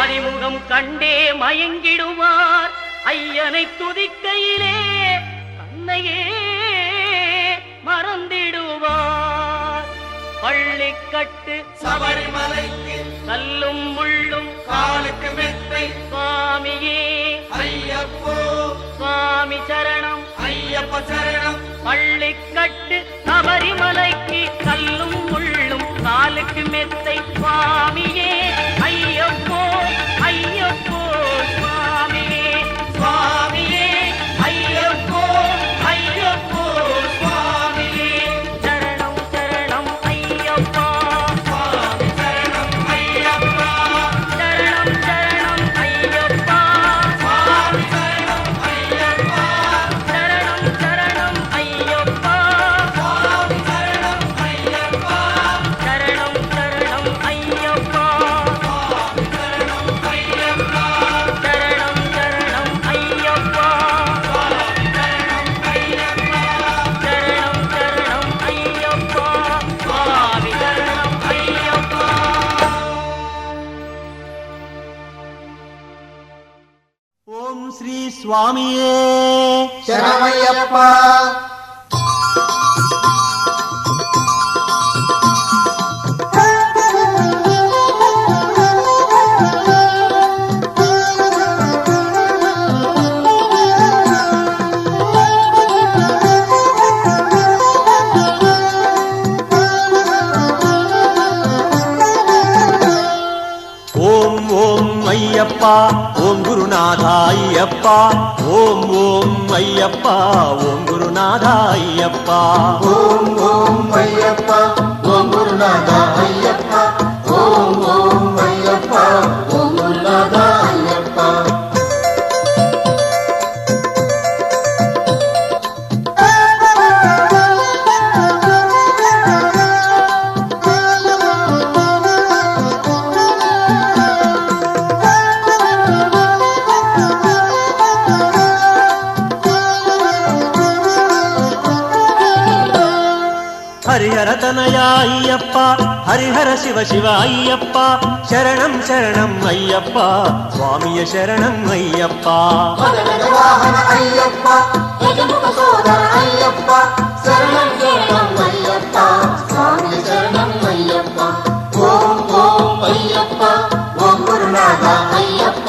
அறிமுகம் கண்டே மயங்கிடுவார். ஐயனை துதிக்கையிலே தன்னையே மறந்திடுவார். பள்ளிக்கட்டு சபரிமலைக்கு கல்லும் முள்ளும் காலுக்கு மெத்தை சுவாமியே ஐயப்போ சுவாமி சரணம் ஐயப்ப சரணம். பள்ளிக்கட்டு சபரிமலைக்கு கல்லும் முள்ளும் காலுக்கு மெத்தை சுவாமியே ஐயப்போ ஐயப்போ சுவாமியே சுவாமியே ஐயப்போ ஐயப்போ சுவாமியே. சரணம் சரணம் ஐயப்பா சுவாமி சரணம் ஐயப்பா சரணம் சரணம் ஐயப்பா சுவாமி சரணம் ஐயப்பா சரணம் சரணம் ஐயப்பா சுவாமி சரணம் ஐயப்பா சரணம் சரணம் ஐயப்பா சுவாமி சரணம் ஐயப்பா சரணம் சரணம் ஐயப்பா சரணம் சரணம் ஐயப்பா சுவாமி சரணம் ஐயப்பா. ఓం శ్రీ స్వామియే శరణమయ్యప్ప. ఓం ఓం అయ్యప్ప ఓం గురునాథ అయ్యప్ప ఓం ఓం అయ్యప్ప ఓం గురునాథ అయ్యప్ప ఓం ఓం అయ్యప్ప ఓం గురునాథ అయ్యప్ప ఓం ఓం అయ్యప్ప ఓం గురునాథ అయ్యప్ప. హరిహర తనయ అయ్యప్ప హరిహర శివ శివ అయ్యప్ప శరణం శరణం అయ్యప్ప స్వామియ శరణం అయ్యప్ప మదన వాహన అయ్యప్ప యజముఖ సోదర అయ్యప్ప శరణం శరణం అయ్యప్ప స్వామి శరణం అయ్యప్ప. ఓం ఓం అయ్యప్ప ఓం గురునాథ అయ్యప్ప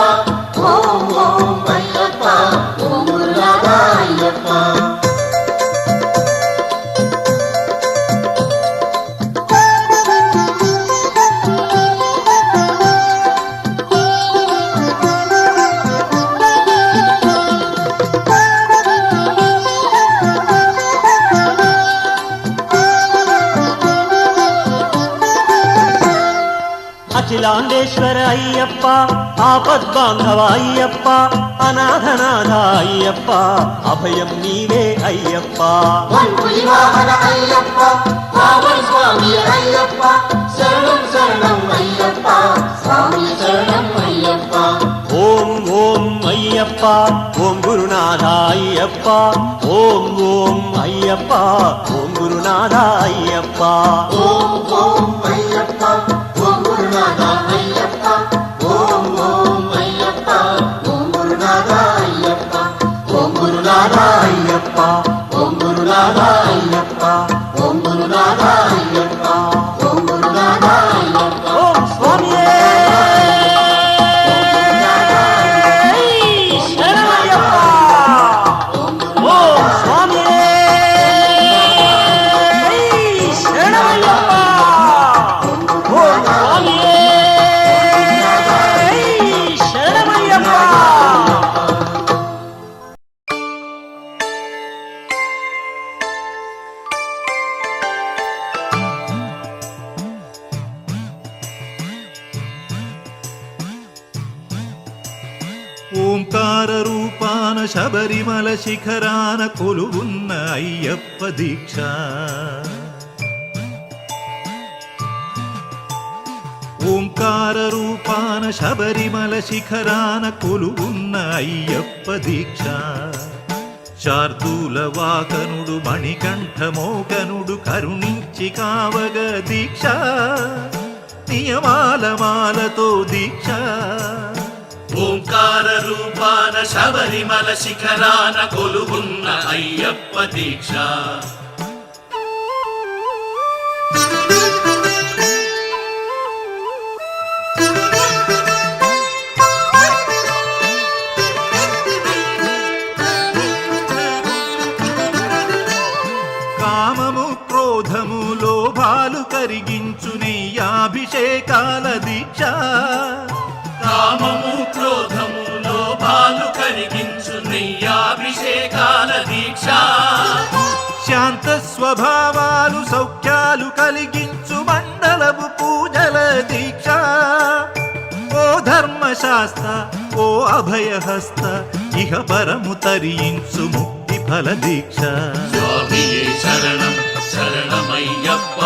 ఓం ఓం అయ్యప్ప ఓం గురునాథ అయ్యప్ప. అఖిలాండేశ్వర అయ్యప్ప ఆపద్బాంధవ అయ్యప్ప అనాథనాథ అయ్యప్ప అభయం నీవే అయ్యప్ప వన్పులి వాహన అయ్యప్ప పావన స్వామి అయ్యప్ప శరణం శరణం అయ్యప్ప స్వామి శరణం అయ్యప్ప. ఓం ఓం అయ్యప్ప ఓం గురునాథ అయ్యప్ప ఓం ఓం అయ్యప్ప ఓం గురునాథ అయ్యప్ప ఓం ఓం అయ్యప్ప ఓం గురునాథ అయ్యప్ప ఓం ఓం అయ్యప్ప ఓం గురునాథ అయ్యప్ప ఓం గురునాథ అయ్యప్ప ఓం గురునాథ అయ్యప్ప ఓం గురునాథ అయ్యప్ప ఓం గురునాథ అయ్యప్ప. ఓం ఓంకార రూపాన శబరిమల శిఖరాన కొలువున్న అయ్యప్ప దీక్ష ఓంకార రూపాన శబరిమల శిఖరాన కొలువున్న అయ్యప్ప దీక్ష శార్దూల వాకనుడు మణికంఠమోకనుడు కరుణించి కావగ దీక్ష నియమాల మాలతో దీక్ష ఓంకార రూపాన శబరిమల శిఖరాన కొలువున్న అయ్యప్ప దీక్ష కామము క్రోధము లోభాలు కరిగించు నెయ్యాభిషేకాల దీక్ష కామము క్రోధము లోభాలు కరిగించు నెయ్యాభిషేకాల దీక్ష శాంత స్వభావాలు సౌఖ్యాలు కలిగించు మండలపు పూజల దీక్ష ఓ ధర్మశాస్త్ర ఓ అభయహస్త ఇహ పరము తరించు ముక్తి ఫల దీక్ష స్వామియే శరణం శరణమయ్యప్ప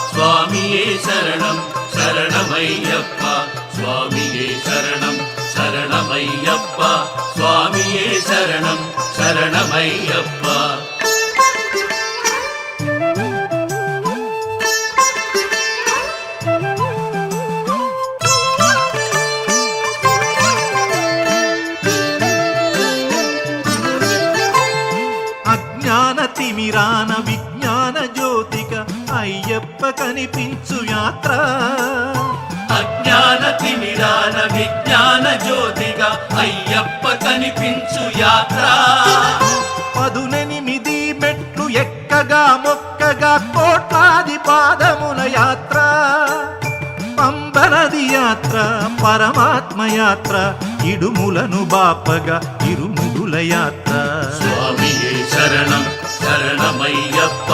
స్వామియే శరణం శరణమయ్యప్ప స్వామియే శరణం శరణమయ్యప్ప స్వామియే శరణం శరణమయ్యప్ప అజ్ఞాన తిమిరాన విజ్ఞాన జ్యోతిక అయ్యప్ప కనిపించు యాత్ర అజ్ఞాన తిమిరాన విజ్ఞాన జ్యోతిగా అయ్యప్ప కనిపించు యాత్ర 18 మెట్లు ఎక్కగా మొక్కగా కోట్లాది పాదముల యాత్ర పంబనది యాత్ర పరమాత్మ యాత్ర ఇడుములను బాపగా ఇరుముడుల యాత్ర స్వామియే శరణం శరణమయ్యప్ప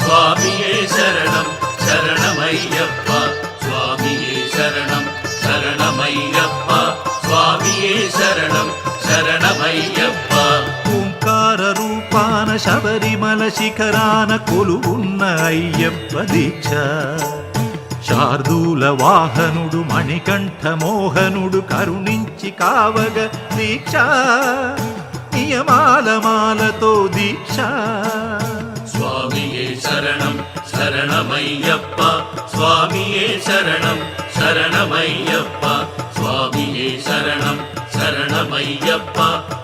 స్వామియే శరణం శరణమయ్యప్ప స్వామియే శరణం శరణమయ్యప్ప స్వామియే శరణం శరణమయ్యప్ప ఓంకార రూపాన శబరిమల శిఖరాన కొలువున్న అయ్యప్ప దీక్ష శార్దూల వాహనుడు మణికంఠ మోహనుడు కరుణించి కావగ దీక్ష నియమాల మాలతో దీక్ష స్వామియే శరణం శరణమయ్యప్ప స్వామియే శరణం శరణమయ్యప్ప స్వామియే శరణం శరణమయ్యప్ప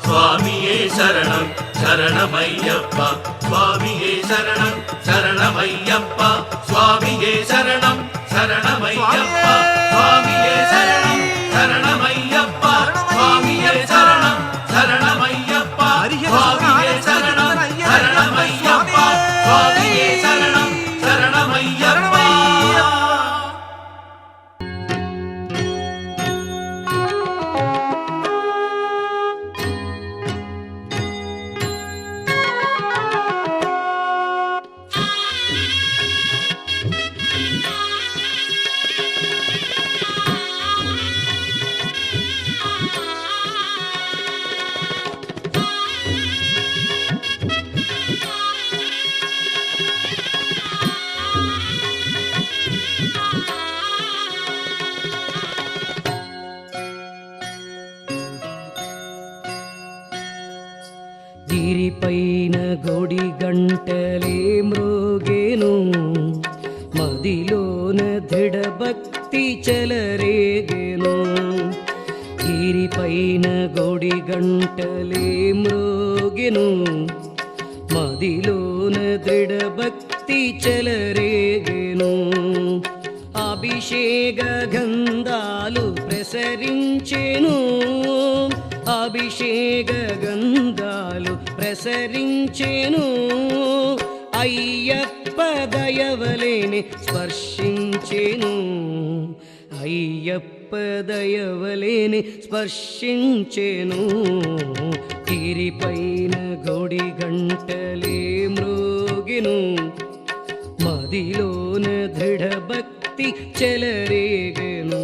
స్వామియే శరణం శరణమయ్యప్ప స్వామియే శరణం శరణమయ్యప్ప స్వామియే శరణం శరణమయ్యప్ప స్వామియే శరణం శరణమయ్యప్ప స్వామియే శరణం శరణమయ్యప్ప స్వామియే శరణం శరణమయ్యప్ప స్వామియే శరణం శరణమయ్యప్ప గిరిపైన గొడి గంటలే మ్రోగేను మదిలోన దృఢ భక్తి చెలరేగేను గిరిపైన గొడి గంటలే మ్రోగెను మదిలోన దృఢ భక్తి చెలరేగేను అభిషేక గంధాలు ప్రసరించెను అభిషేక గంధాలు ప్రసరించెను అయ్యప్ప దయవలేని స్పర్శించెను అయ్యప్ప దయవలేని స్పర్శించెను గిరిపైన గొడి గంటలే మ్రోగెను మదిలోన దృఢ భక్తి చెలరేగెను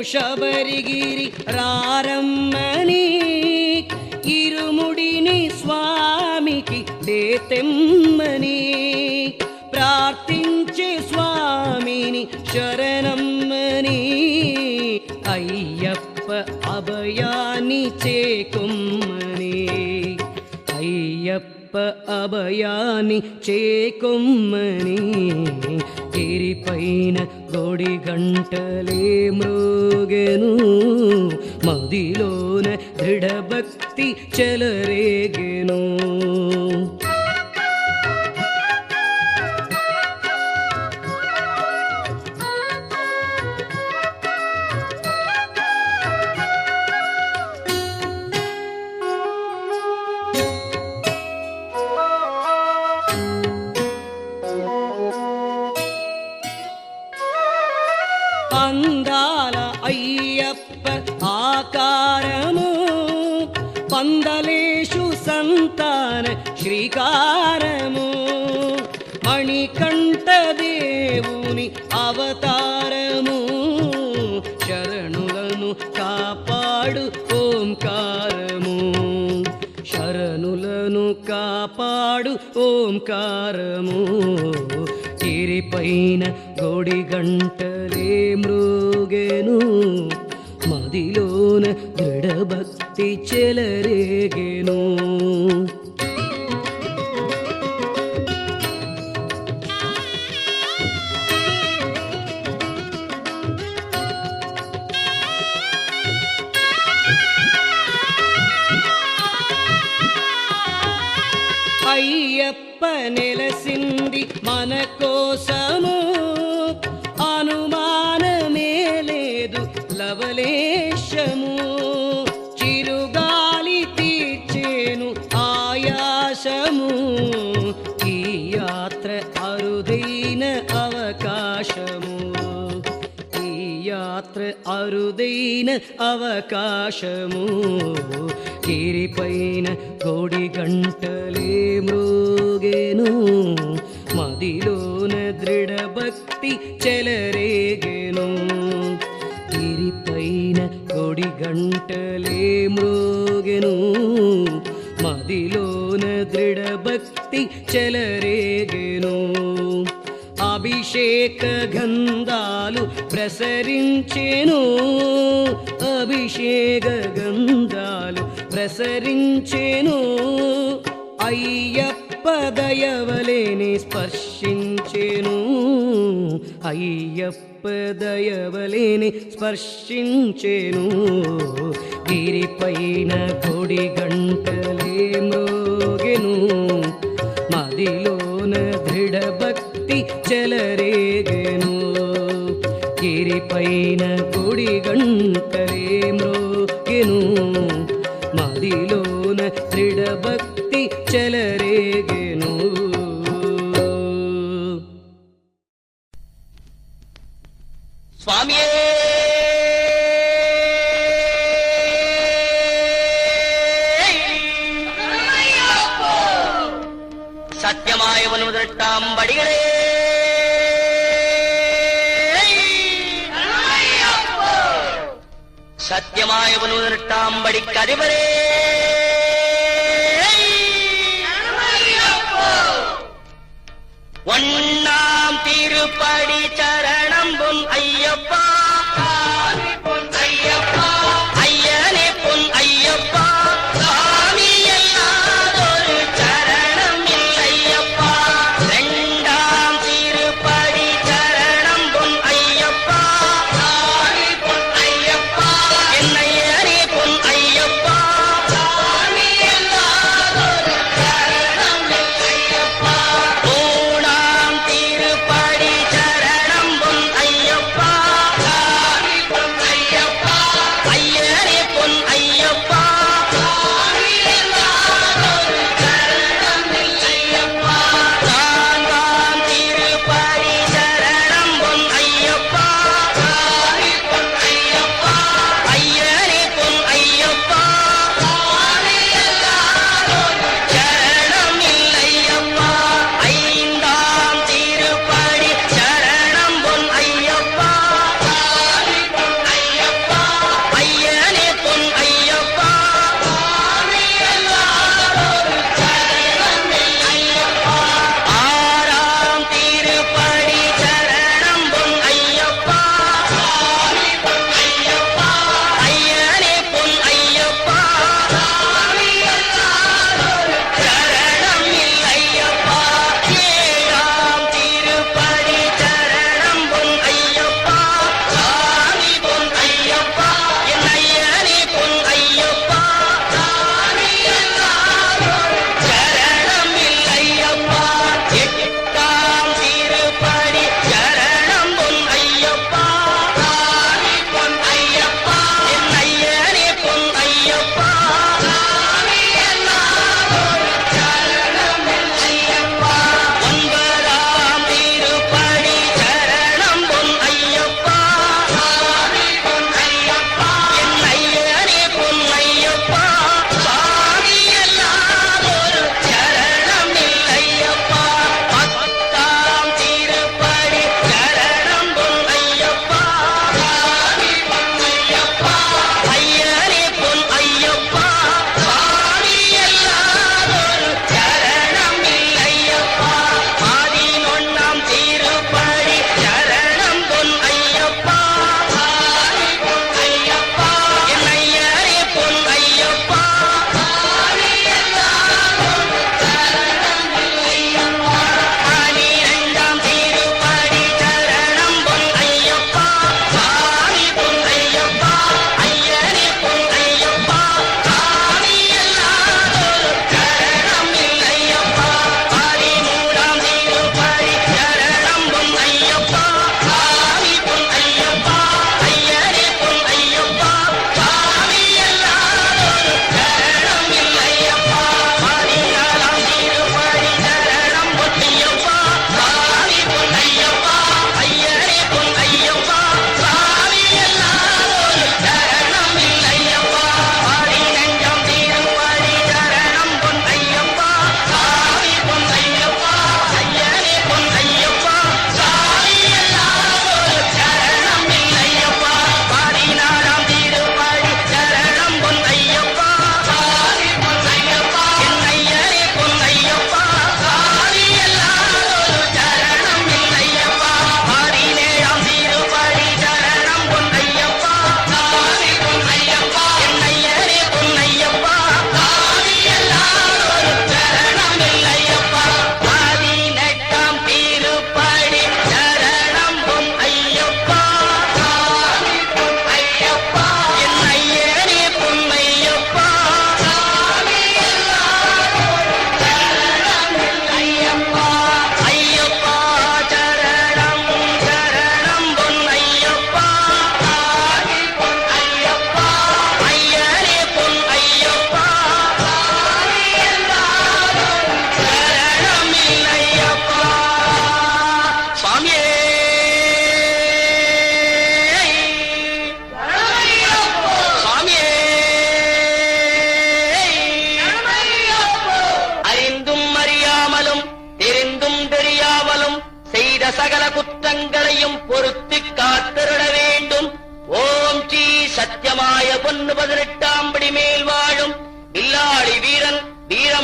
శబరిగిరి రారమ్మని ఇరుముడిని స్వామికి దేతెమ్మని ప్రార్థించే స్వామిని శరణమ్మని అయ్యప్ప అభయాన్ని చేకొమ్మని అయ్యప్ప అభయాన్ని చేకొమ్మని గిరిపైన గోడి గంటలే మ్రోగెను మదిలోన దృఢభక్తి చెలరేగెను అందాల అయ్యప్ప ఆకారము పందలేషు సంతాన శ్రీకారము మణికంఠ దేవుని అవతారము శరణులను కాపాడు ఓంకారము శరణులను కాపాడు ఓంకారము గిరిపైన గోడి గంటలే మ్రోగెను మదిలోన దృఢభక్తి చెలరేగెను అయ్యప్ప నెలసింది మన కోసము అనుమానమే లేదు లవలేశము చిరుగాలి తీర్చేను ఆయాసము ఈ యాత్ర అరుదైన అవకాశము ఈ యాత్ర అరుదైన అవకాశము గిరిపైన గోడి గంటలే మ్రోగెను మదిలోన దృఢభక్తి చెలరేగెను గిరిపైన గోడి గంటలే మ్రోగెను మదిలోన దృఢభక్తి చెలరేగెను అభిషేక గంధాలు ప్రసరించెను అభిషేక గంధాలు ప్రసరించెను అయ్యప్ప దయవలేని స్పర్శించెను అయ్యప్ప దయవలేని స్పర్శించెను గిరిపైన గోడి గంటలే మ్రోగెను మదిలోన దృఢభక్తి చెలరేగెను గిరిపైన గోడి గంటలే మ్రోగెను మదిలోన దృఢభక్తి చెలరేగెను స్వామియే സത്യമായവനു ദൃഷ്ടാമ്പടികളെ സത്യമായവനു ദൃഷ്ടാമ്പടിക്കധിപരേ ഒന്നാം തിരുപ്പടി ചരണം പൊൻ അയ്യപ്പ അയ്യനെ പൊൻ അയ്യപ്പ സ്വാമിയല്ലാതൊരു ചരണം ഇല്ലയ്യപ്പ രണ്ടാം തിരുപ്പടി ചരണം പൊൻ അയ്യപ്പ അയ്യപ്പ എന്നയ്യനെ പൊൻ അയ്യപ്പ സ്വാമിയല്ലാതൊരു ചരണം ഇല്ലയ്യപ്പ മൂന്നാം തിരുപ്പടി ചരണം പൊൻ അയ്യപ്പ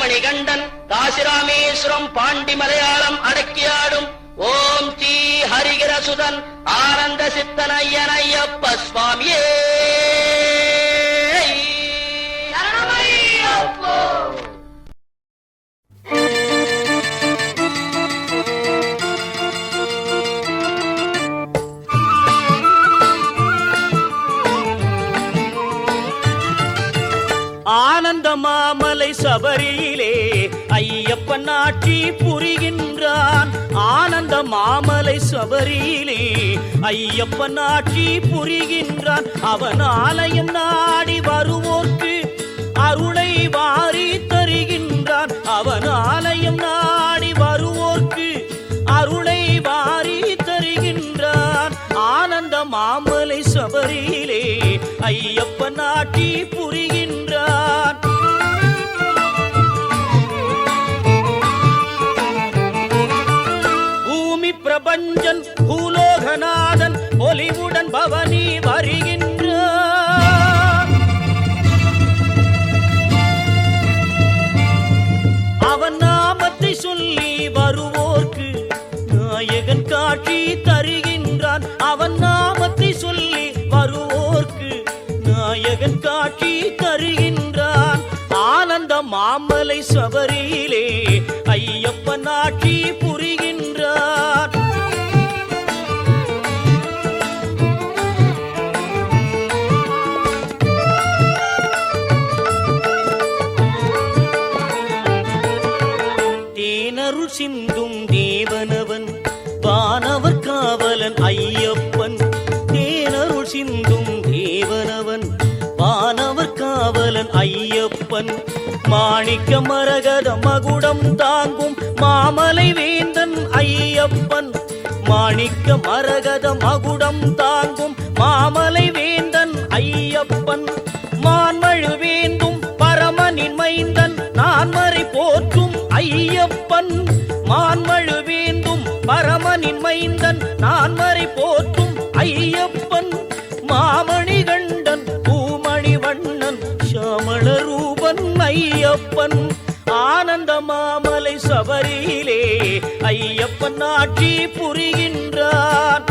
மணிகண்டன் காசிராமேஸ்வரம் பாண்டி மலையாளம் அடக்கியாடும் ஓம் ஸ்ரீ ஹரிகிரசுதன் ஆனந்த சித்தனையன் ஐயப்ப சுவாமியே சரணமையப்போ. ஆனந்த மாமலை சபரியிலே ஐயப்பன் ஆட்சி புரிகின்றான். ஆனந்த மாமலை சபரியிலே ஐயப்பன் ஆட்சி புரிகின்றான். அவன் ஆலயம் நாடி வருவோர்க்கு அருளை வாரி தருகின்றான். அவன் ஆலயம் நாடி வருவோர்க்கு அருளை வாரி தருகின்றான். ஆனந்த மாமலை சபரியிலே ஐயப்பன் ஆட்சி புரிகின்றான். பூமி பிரபஞ்சன் பூலோகநாதன் ஒலிவுடன் பவனி வருகின்றான். அவன் நாமத்தை சொல்லி வருவோர்க்கு நாயகன் காட்சி தருகின்றான். அவன் நாமத்தை சொல்லி வருவோர்க்கு நாயகன் காட்சி தருகின்றான். ஆனந்த மாமலை சபரியிலே ஐயப்பன் ஆட்சி புரிகின்றான். தேனருள் சிந்தும் தேவனவன் வானவர் காவலன் ஐயப்பன். தேனருள் சிந்தும் தேவனவன் வானவர் காவலன் ஐயப்பன். மாணிக்க மரகத மகுடம் தாங்கும் மாமலை வேந்தன் ஐயப்பன். மாணிக்க மரகத மகுடம் தாங்கும் மாமலை வேந்தன் ஐயப்பன். மான்மழு வேந்தும் பரமனின் மைந்தன் நான்மறை போற்றும் ஐயப்பன். மான்மழு வேந்தும் பரமனின் மைந்தன் நான்மறை போற்றும் ஐயப்பன். மாமணி கண்டன் பூமணி வண்ணன் ஷாமள ரூபன் ஐயப்பன். ஆனந்த மாமலை சபரியிலே ஐயப்பன் ஆட்சி புரிகின்றான்.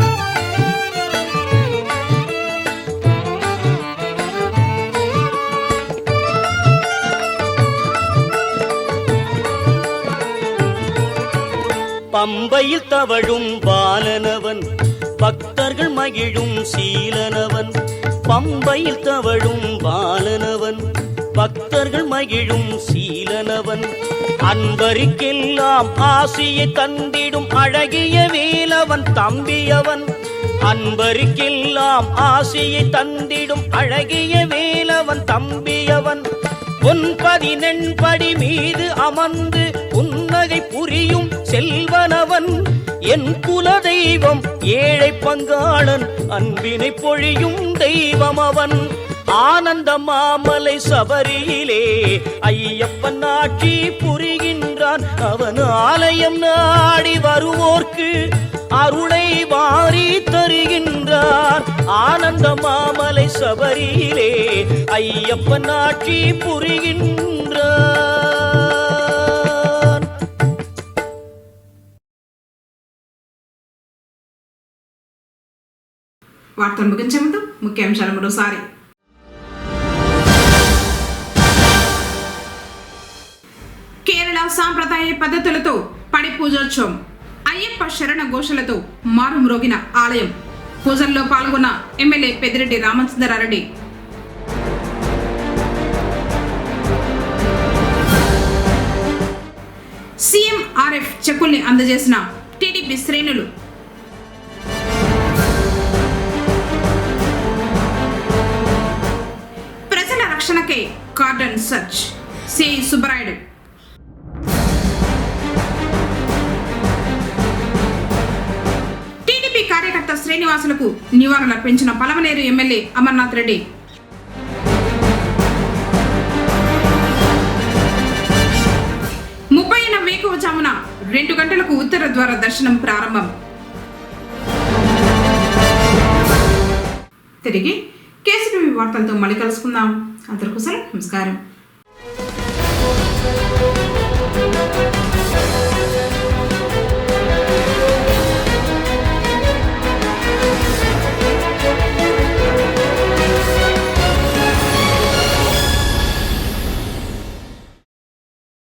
பம்பையில் தவழும் பாலனவன் பக்தர்கள் மகிழும் சீலனவன். பம்பையில் தவழும் பாலனவன் பக்தர்கள் மகிழும் சீலனவன். அன்பருக்கெல்லாம் ஆசியை தந்திடும் அழகிய வேலவன் தம்பியவன். அன்பருக்கெல்லாம் ஆசியை தந்திடும் அழகிய வேலவன் தம்பியவன். உன் 14 மீது அமர்ந்து புன்னகை புரியும் செல்வனவன். என் குல தெய்வம் ஏழை பங்காளன் அன்பினை பொழியும் தெய்வம் அவன். ஆனந்த மாமலை சபரியிலே ஐயப்பன் ஆட்சி புரிகின்றான். அவன் ஆலயம் நாடி வருவோர்க்கு அருளை வாரி தருகின்றான். ஆனந்த மாமலை சபரியிலே ஐயப்பன் ஆட்சி புரிகின்றான். వార్తలు ముగించే ముందు ముఖ్యాంశాలు మరోసారి. కేరళ సాంప్రదాయ పద్ధతులతో పడి పూజోత్సవం. అయ్యప్ప శరణ ఘోషలతో మారుమ్రోగిన ఆలయం. పూజల్లో పాల్గొన్న MLA Peddireddy Ramachandrareddy. CM RF చెక్కుల్ని అందజేసిన టీడీపీ శ్రేణులు. ప్రజల రక్షణకే cordon search. CI Subbarayudu. TDP కార్యకర్త శ్రీనివాసులకు నివాళులర్పించిన పలమనేరు ఎమ్మెల్యే అమర్నాథ్ రెడ్డి. వేకువజామున 2 గంటలకు ఉత్తర ద్వార దర్శనం ప్రారంభం. తిరిగి కేసీటీవీ వార్తలతో మళ్ళీ కలుసుకుందాం. అందరికీ నమస్కారం.